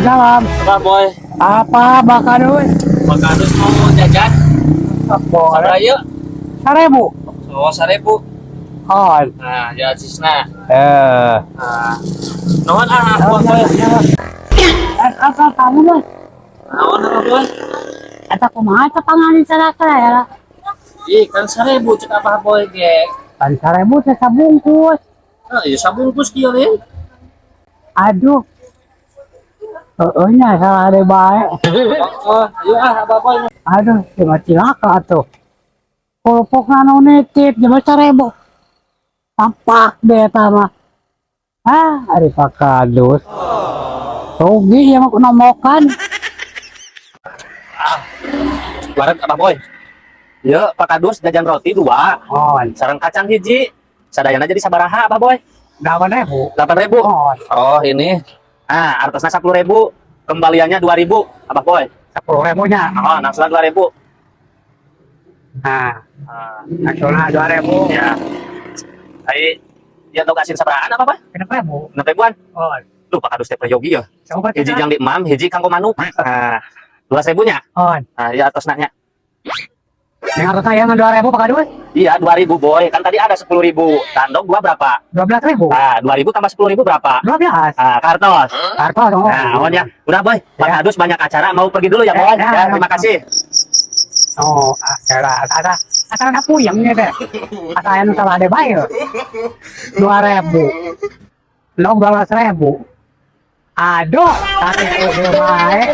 Waalaikumsalam. Apa boy? Apa bakal duit? Makadus mau jajan? Boleh. Sabraya? 1.000. Oh 1.000. Oh. Nah, ya cisna. Eh. Nuhun boy. Apa kamu boy? Naon boy? Eta kumaha eta panganin sadaka ya? Ih, kan 1.000 cek apa boy ge? Kan 1.000 teh sabungkus. Nah, iya sabungkus kieu lin. Aduh. Nya salah deh bae. Oh, ayo apa boy? Aduh, cuma cilaka tuh. Pulpuk nano nitip cuma 1.000. Tampak deh eta mah. Ari pakadus. Rugi yang aku nomokan. Barat apa boy? Ya, pakadus jajan roti 2. Oh, Sareng kacang hiji. Sadayana jadi sabaraha apa boy? 8.000. 8.000. Oh, ini. Artosna 10.000. Kembaliannya 2.000. Apa boy? 10.000-nya. Oh, naksula 2.000. Nah, nasional 2.000. Ya. Hai, dia tahu kasin sabaraan apa boy? 6.000. 6.000-an. Oh, Lu pakadus teh prayogi ya. coba Hiji kita. jang di imam, hiji kanggo manuk. 2.000-nya. Oh, Ya atas naknya. yang harus tayangan 2.000 pakadus? Iya, 2.000 boy. Kan tadi ada 10.000. Tandong 2 berapa? 12.000. 2.000 tambah 10.000 berapa? 12. Kartos. Kartos dong. Nah, ya. Udah boy. Pakadus banyak acara, mau pergi dulu ya boy. Ya, terima kasih. Oh, ada puyeng nih deh. Ada yang salah ada bayar. 2.000. Lo 12.000. Aduh, tapi udah baik.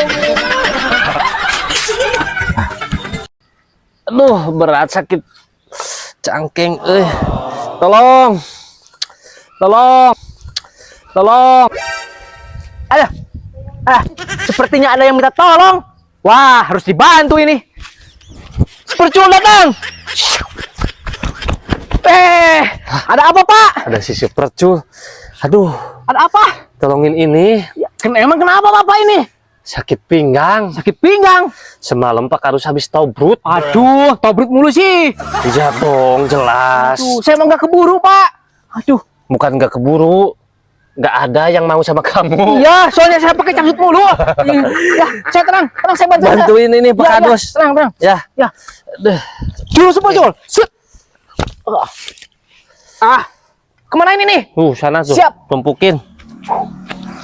Aduh, berat sakit cangkeng, Tolong. Ada. Sepertinya ada yang minta tolong. Wah, harus dibantu ini. Percul datang. Ada apa, Pak? Ada sisi percul. Aduh, Ada apa? tolongin ini. Ya, emang kenapa Bapak ini? Sakit pinggang. Sakit pinggang. Semalam Pak harus habis tobrut. Aduh, tobrut mulu sih. Iya dong, jelas. Aduh, saya emang gak keburu, Pak. Aduh. Bukan nggak keburu. Nggak ada yang mau sama kamu. Iya, soalnya saya pakai cangcut mulu. Ya, saya tenang, saya bantu. Bantuin ini Pak Kadus. Tenang. Ya. Ya. Duh. Jurus apa, Jul? Set. Kemana ini nih? Sana tuh. Siap. Tumpukin.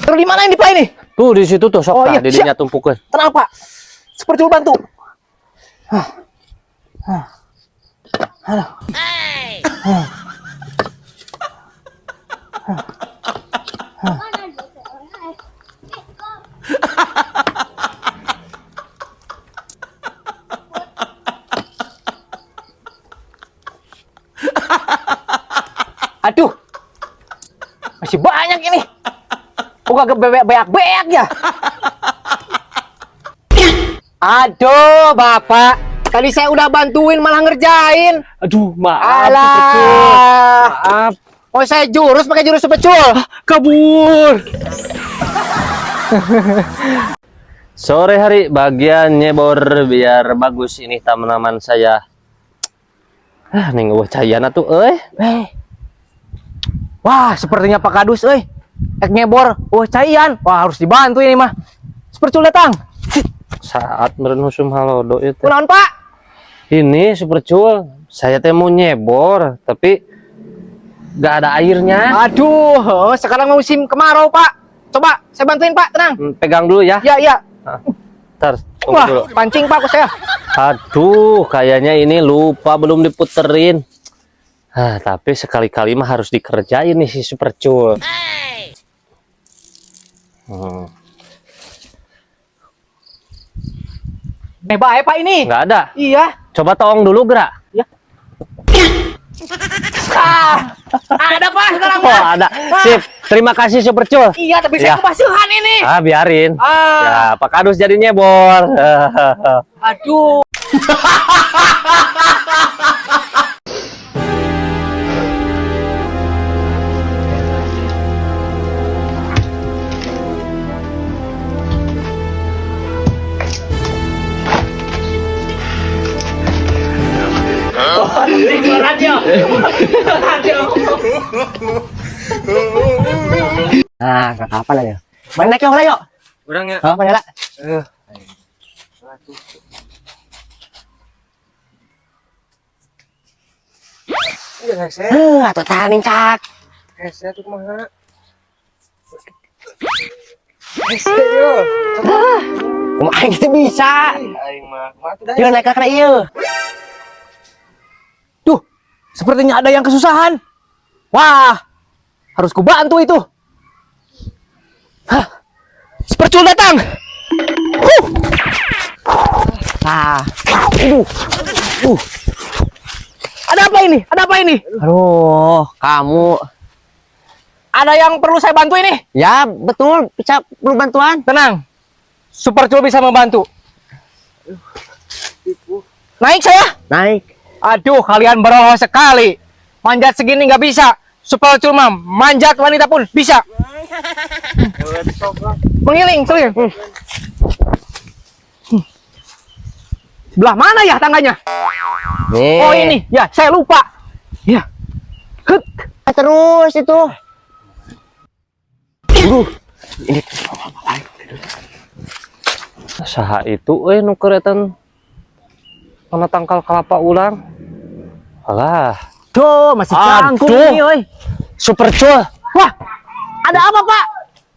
Terus di mana ini, Pak ini? Tuh di situ tuh sok Oh, iya, didinya siap. tumpukin. Tenang, Pak. Seperti bantu. Aduh. Masih banyak ini. Kok gak beak-beak ya? Aduh, Bapak. Tadi saya udah bantuin malah ngerjain. Aduh, maaf. Alah. Maaf. Oh, saya pakai jurus sepecul. Kabur. Sore hari bagian nyebor biar bagus ini tanaman saya. Nih gak cayana tuh, Wah, sepertinya Pak Kadus, ek nyebor, cayan. Wah, harus dibantu ini mah. Sepercul datang. Saat merenusum halodo itu. Kunaon, Pak? Ini sepercul, saya teh mau nyebor, tapi gak ada airnya. Aduh, sekarang musim kemarau, Pak. Coba, saya bantuin, Pak. Tenang. Pegang dulu ya. Ya. Ntar, tunggu Wah, dulu. pancing, Pak, saya. Aduh, kayaknya ini lupa belum diputerin. Tapi sekali-kali mah harus dikerjain nih si sepercul. Baik, Pak, ini. Nggak ada. Iya. Coba tolong dulu, gerak. Ya. Ada, Pak, sekarang, Oh, Pak. ada. Sip. Terima kasih sepercul. Iya, tapi Ya. saya kebasuhan ini. Biarin. Ya, Pak Kadus jadi nyebor. Aduh. Nah, gak apa-apa lah ya. Main naik yuk. Urang ya. Apa ya lah? Iya, hese. Atau taning cak. Hese tuh kumaha? Hese yo. Kumaha gitu bisa. Aing mah kumaha tuh dah. Yuk naik ke iya. Tuh, sepertinya ada yang kesusahan. Wah, harus ku bantu itu. Hah, sepercul datang. Ah, Ada apa ini? Ada apa ini? Aduh, kamu. Ada yang perlu saya bantu ini? Ya, betul. Bisa perlu bantuan. Tenang, Supercul bisa membantu. Naik saya? Naik. Aduh, kalian berolah sekali. Manjat segini nggak bisa. Supercul mah manjat wanita pun bisa. Mengiling, seling. Belah mana ya tangganya? Nih. Oh ini, ya saya lupa. Ya, Hut. Terus itu. Saha itu nu keretan mana tangkal kelapa ulang. Alah, Tuh, masih canggung Aduh. ini, oi. Supercul. Wah, ada apa, Pak?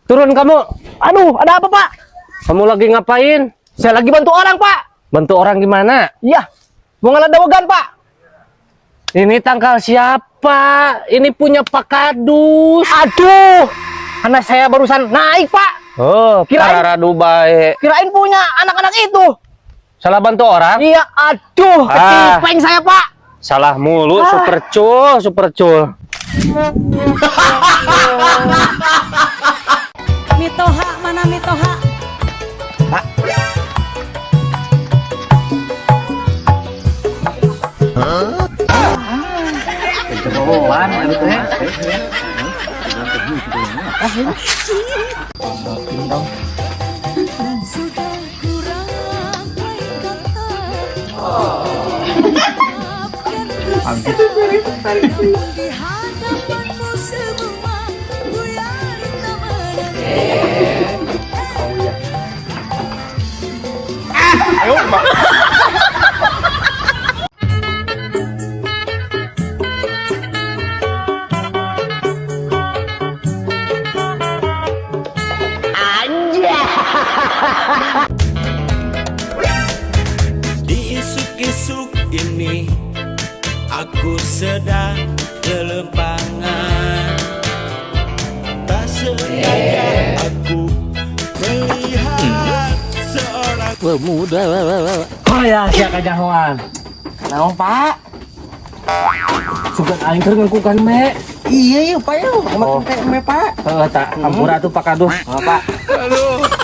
Turun kamu. Aduh, ada apa, Pak? Kamu lagi ngapain? Saya lagi bantu orang, Pak. Bantu orang gimana? Iya, mau ngeledawagan, Pak. Ini tangkal siapa? Ini punya Pak Kadus. Aduh, karena saya barusan naik, Pak. Oh, Kirain- para Dubai. Kirain punya anak-anak itu. Salah bantu orang? Iya, aduh, ketipeng saya, Pak. Salah mulu, Supercul, Supercul. Mitoha mana Mitoha? Sudah kurang baik kata. Di hadapanmu semua buyar teman. Di isuk-isuk ini aku sedang kelempangan. Tak sengaja aku melihat seorang Oh ya, siap kajahoan. Naon, Pak? Sugan aing keur ngakukan me. Iya, Pak yo. Makin kayak me, Pak. Tak, ampura tuh Pak Kadus. Pak. Halo.